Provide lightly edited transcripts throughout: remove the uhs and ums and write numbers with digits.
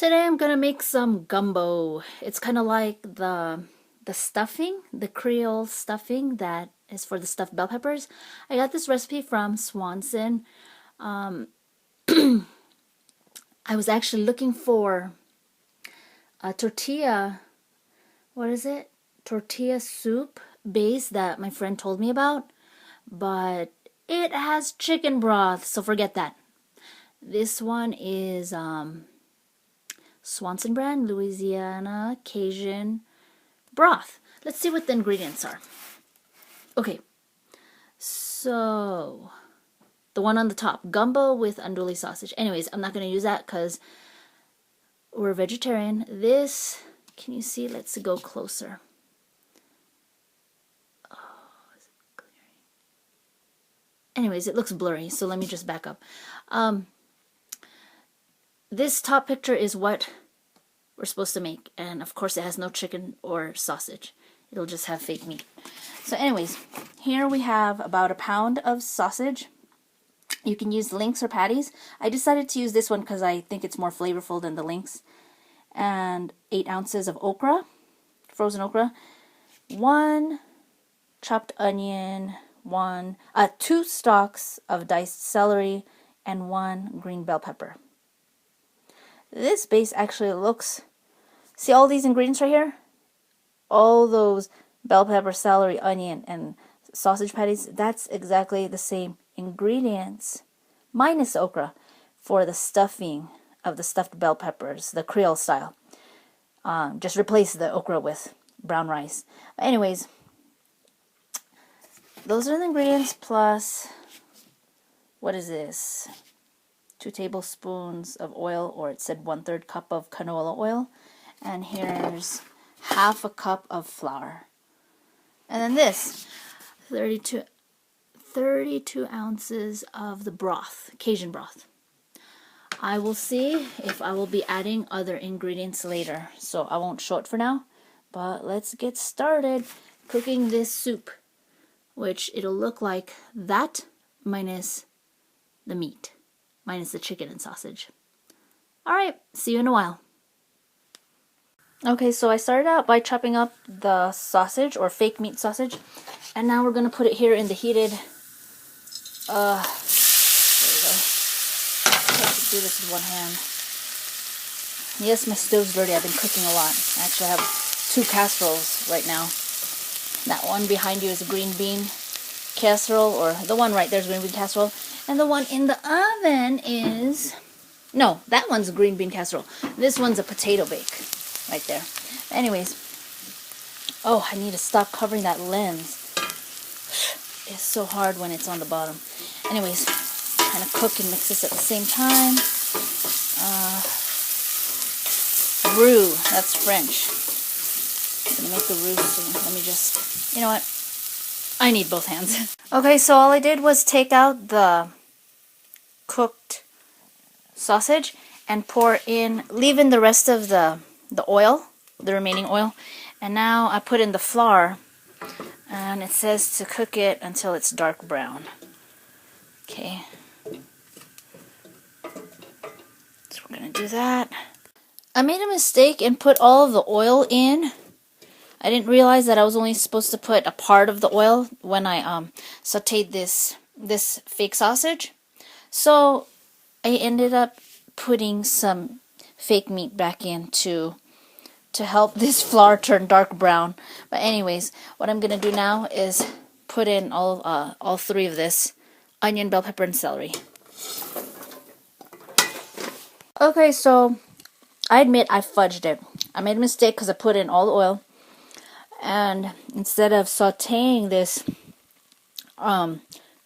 Today I'm gonna make some gumbo. It's kind of like the stuffing, the Creole stuffing that is for the stuffed bell peppers. I got this recipe from Swanson. Um, I was actually looking for a tortilla, what is it? Tortilla soup base that my friend told me about, but it has chicken broth, so forget that. This one is Swanson brand, Louisiana Cajun broth. Let's see what the ingredients are. Okay, so the one on the top, gumbo with andouille sausage. Anyways, I'm not going to use that because we're vegetarian. This, can you see? Let's go closer. Oh, is it clear? Anyways, it looks blurry, so let me just back up. This top picture is what we're supposed to make, and of course it has no chicken or sausage. It'll just have fake meat. So anyways, here we have about a pound of sausage. You can use links or patties. I decided to use this one because I think it's more flavorful than the links. And 8 ounces of okra, frozen okra, 1 chopped onion, 2 stalks of diced celery, and 1 green bell pepper. This base actually looks, see all these ingredients right here? All those bell pepper, celery, onion, and sausage patties, that's exactly the same ingredients, minus okra, for the stuffing of the stuffed bell peppers, the Creole style. Just replace the okra with brown rice. Anyways, those are the ingredients plus, what is this? 2 tablespoons of oil, or it said 1/3 cup of canola oil. And here's half a cup of flour. And then this, 32 ounces of the broth, Cajun broth. I will see if I will be adding other ingredients later, so I won't show it for now. But let's get started cooking this soup, which it'll look like that minus the meat, minus the chicken and sausage. Alright, see you in a while. Okay, so I started out by chopping up the sausage, or fake meat sausage, and now we're going to put it here in the heated, there we go. I have to do this with one hand. Yes, my stove's dirty. I've been cooking a lot. Actually, I have 2 casseroles right now. That one behind you is a green bean casserole, or the one right there's green bean casserole, and the one in the oven is, no, that one's a green bean casserole. This one's a potato bake. Right there. Anyways, oh, I need to stop covering that lens. It's so hard when it's on the bottom. Anyways, kind of cook and mix this at the same time. Roux, that's French. I'm gonna make the roux soon. Let me just, you know what? I need both hands. Okay, so all I did was take out the cooked sausage and pour in, leave in the rest of the oil, the remaining oil, and now I put in the flour, and it says to cook it until it's dark brown. Okay, so we're gonna do that. I made a mistake and put all of the oil in. I didn't realize that I was only supposed to put a part of the oil when I sauteed this fake sausage, so I ended up putting some fake meat back in to help this flour turn dark brown. But anyways, what I'm gonna do now is put in all 3 of this: onion, bell pepper, and celery. Okay, so I admit I fudged it. I made a mistake because I put in all the oil, and instead of sauteing this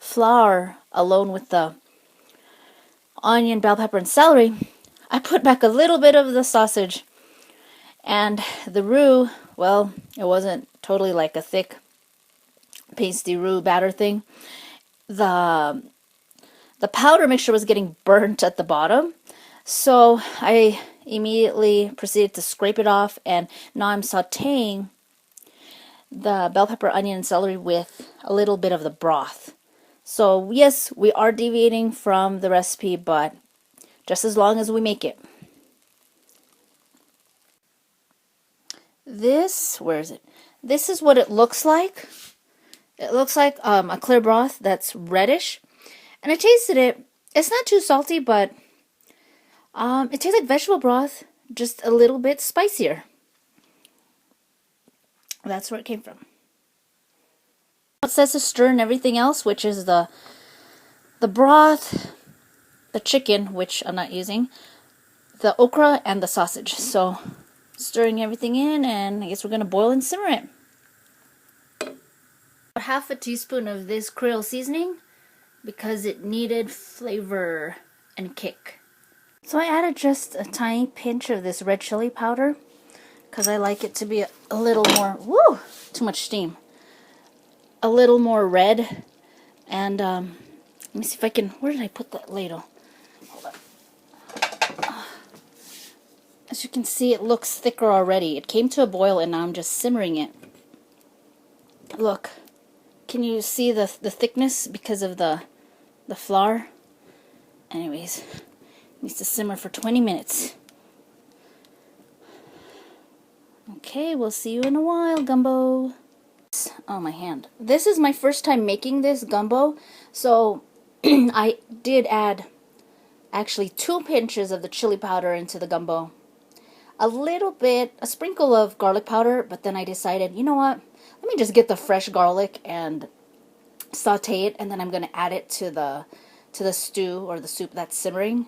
flour alone with the onion, bell pepper, and celery, I put back a little bit of the sausage. And the roux, well, it wasn't totally like a thick, pasty roux batter thing. The powder mixture was getting burnt at the bottom, so I immediately proceeded to scrape it off, and now I'm sauteing the bell pepper, onion, and celery with a little bit of the broth. So yes, we are deviating from the recipe, but just as long as we make it. this, where is it? This is what it looks like. It looks like a clear broth that's reddish. And I tasted it. It's not too salty, but it tastes like vegetable broth, just a little bit spicier. That's where it came from. It says to stir and everything else, which is the broth, the chicken, which I'm not using, the okra, and the sausage. So stirring everything in, and I guess we're going to boil and simmer it. Half a teaspoon of this Creole seasoning because it needed flavor and kick. So I added just a tiny pinch of this red chili powder because I like it to be a little more, woo, too much steam. A little more red. And let me see if I can, where did I put that ladle? Hold on. As you can see, it looks thicker already. It came to a boil and now I'm just simmering it. Look, can you see the thickness because of the flour? Anyways, it needs to simmer for 20 minutes. Okay, we'll see you in a while, Gumbo. Oh, my hand. This is my first time making this gumbo, so I did add actually 2 pinches of the chili powder into the gumbo. A little bit, a sprinkle of garlic powder, but then I decided, you know what? Let me just get the fresh garlic and saute it, and then I'm going to add it to the stew or the soup that's simmering.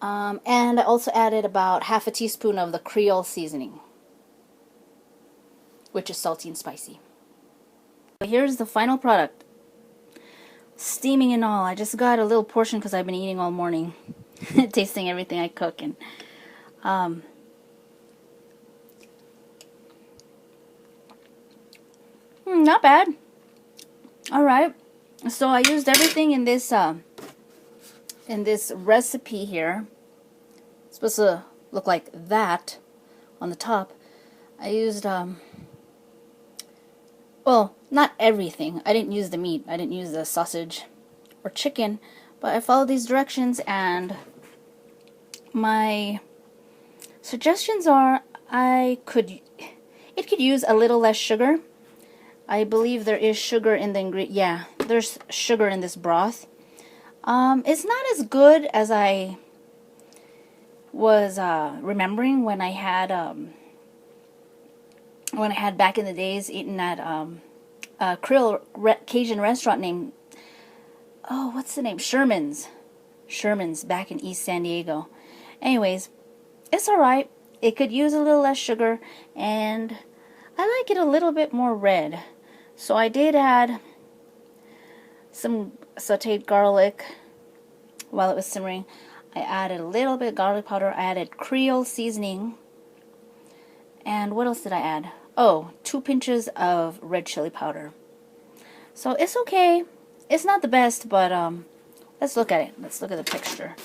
And I also added about half a teaspoon of the Creole seasoning, which is salty and spicy. Here's the final product. Steaming and all. I just got a little portion because I've been eating all morning. Tasting everything I cook. And not bad. Alright. So I used everything in this recipe here. It's supposed to look like that on the top. I used well, not everything. I didn't use the meat. I didn't use the sausage or chicken, but I followed these directions, and my suggestions are it could use a little less sugar. I believe there is sugar in the ingredient. Yeah, there's sugar in this broth. It's not as good as I was remembering when I had back in the days eaten at a Creole Cajun restaurant named, oh, what's the name? Sherman's back in East San Diego. Anyways, it's alright. It could use a little less sugar, and I like it a little bit more red. So I did add some sauteed garlic while it was simmering. I added a little bit of garlic powder. I added Creole seasoning. And what else did I add? Oh, 2 pinches of red chili powder. So it's okay. It's not the best, but let's look at it. Let's look at the texture.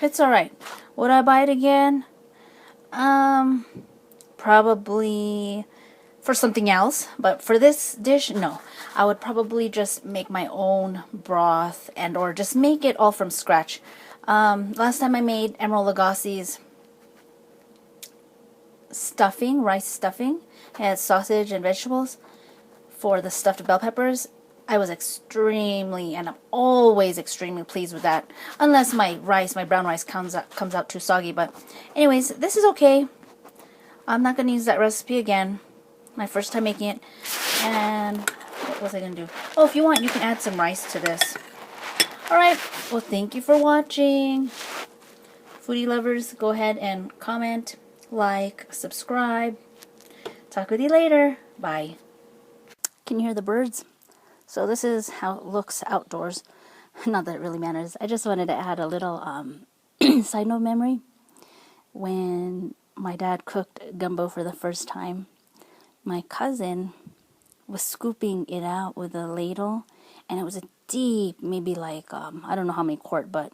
It's alright. Would I buy it again? Probably for something else, but for this dish, no. I would probably just make my own broth and or just make it all from scratch. Last time I made Emerald Lagasse's stuffing, rice stuffing. It had sausage and vegetables for the stuffed bell peppers. I was extremely, and I'm always extremely pleased with that. Unless my brown rice comes out too soggy. But anyways, this is okay. I'm not going to use that recipe again. My first time making it. And what was I going to do? Oh, if you want, you can add some rice to this. Alright, well, thank you for watching. Foodie lovers, go ahead and comment, like, subscribe. Talk with you later. Bye. Can you hear the birds? So this is how it looks outdoors. Not that it really matters. I just wanted to add a little side note memory. When my dad cooked gumbo for the first time, my cousin was scooping it out with a ladle, and it was a deep, maybe like, I don't know how many quart, but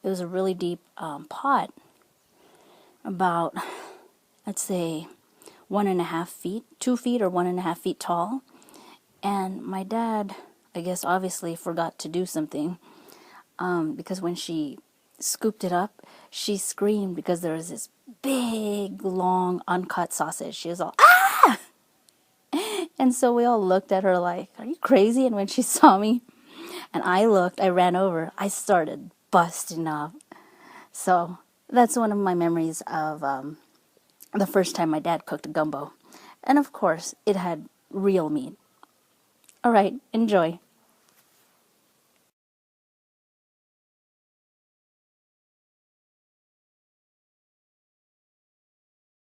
it was a really deep pot, about, I'd say, 1.5 feet, 2 feet or 1.5 feet tall. And my dad, I guess obviously forgot to do something, because when she scooped it up, she screamed because there was this big, long, uncut sausage. She was all, ah! And so we all looked at her like, are you crazy? And when she saw me, and I looked, I ran over, I started busting up. So that's one of my memories of the first time my dad cooked a gumbo. And of course, it had real meat. All right, enjoy.